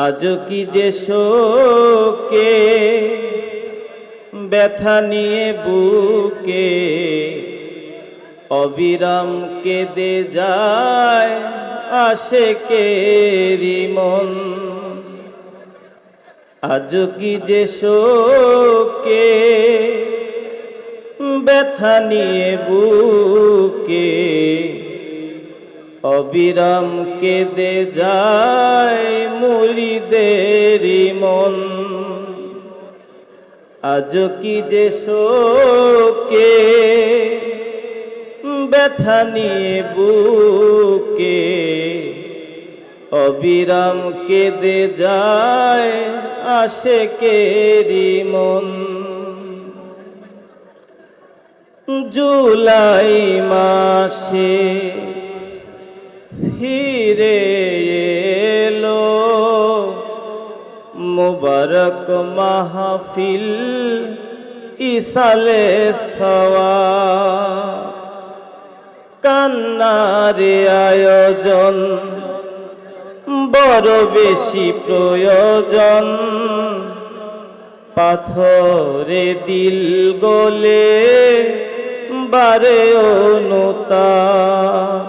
আজ কি যে শোকে ব্যথা নিয়ে বুকে অবিরাম কেঁদে যায় আশেকেরি মন। আজ কি যে শোকে ব্যথা নিয়ে বুকে অবিরাম কেঁদে যায় মুরিদেরি মন। আজ কি যে শোকে ব্যথা নিয়ে বুকে অবিরাম কেঁদে যায় আশেকেরি মন। জুলাই মাসে ফিরে এলো মুবারক মাহফিল ইসালে সওয়াব। কান্নার আয়োজন বড় বেশি প্রয়োজন, পাথরে দিল গলে বারে অনুতাপ।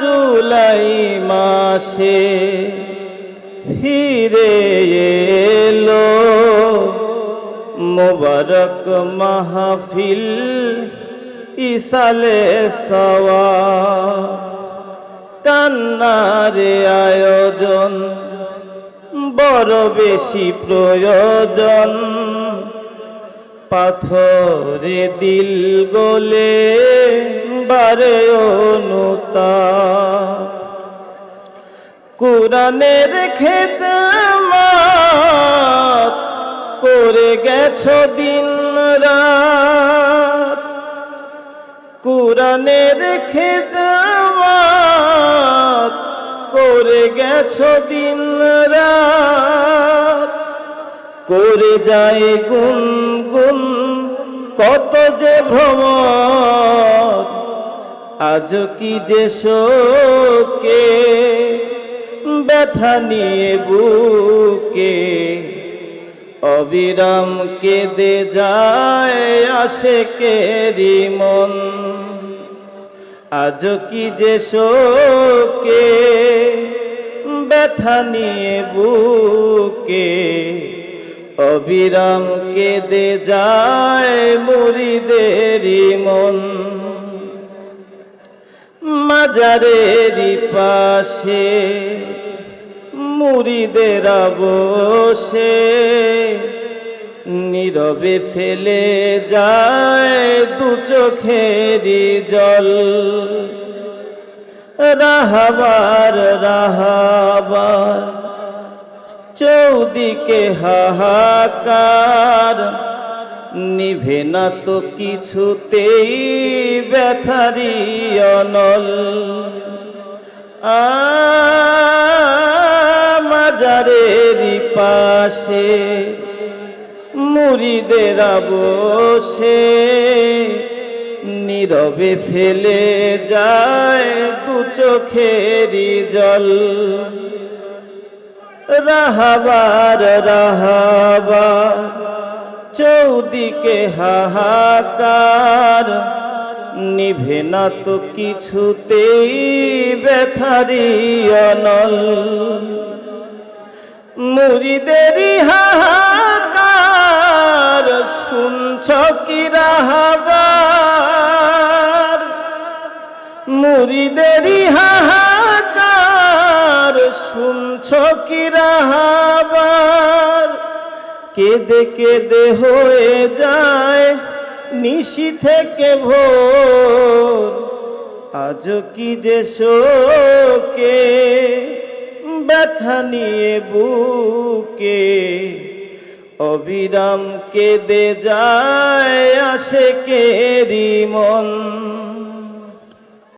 জুলাই মাসে ফিরে এলো মুবারক মাহফিল ইসালে সওয়াব। কান্নার আয়োজন বড় বেশি প্রয়োজন, পাথরে দিল গলে বারে অনুতাপ। কুরআনের খেদমত করে গেছো দিন রাত, কুরআনের খেদমত করে গেছো দিন রাত। করে যায় গুনগুন কত যে ভ্রমর। আজ কি যে শোকে ব্যথা নিয়ে বুকে অবিরাম কেঁদে যায় আশেকেরি মন। আজ কি যে শোকে ব্যথা নিয়ে বুকে অবিরাম কেঁদে যায় মুরিদেরি মন। মাজারেরই পাশে মুরিদেরা বসে নীরবে ফেলে যায় দু চোখেরই জল। রাহাবার রাহাবার চৌদিকে হাহাকার, নিভে না তো কিছুতেই ব্যথারি অনল। মাজারেরই পাশে মুরিদেরা বসে নীরবে ফেলে যায় দু চোখেরই জল। রাহাবার রাহাবার চৌদিকে হাহাকার, নিভে না তো কিছুতেই ব্যথারি অনল। মুরিদেরি হাহাকার শুনছ কি রাহাবার, মুরিদেরি হাহাকার শুনছ কি রাহাবার। কেঁদে কেঁদে হয়ে যায় নিশি থেকে ভোর। আজ কি যে শোকে ব্যথা নিয়ে বুকে অবিরাম কেঁদে যায় আশেকেরি মন।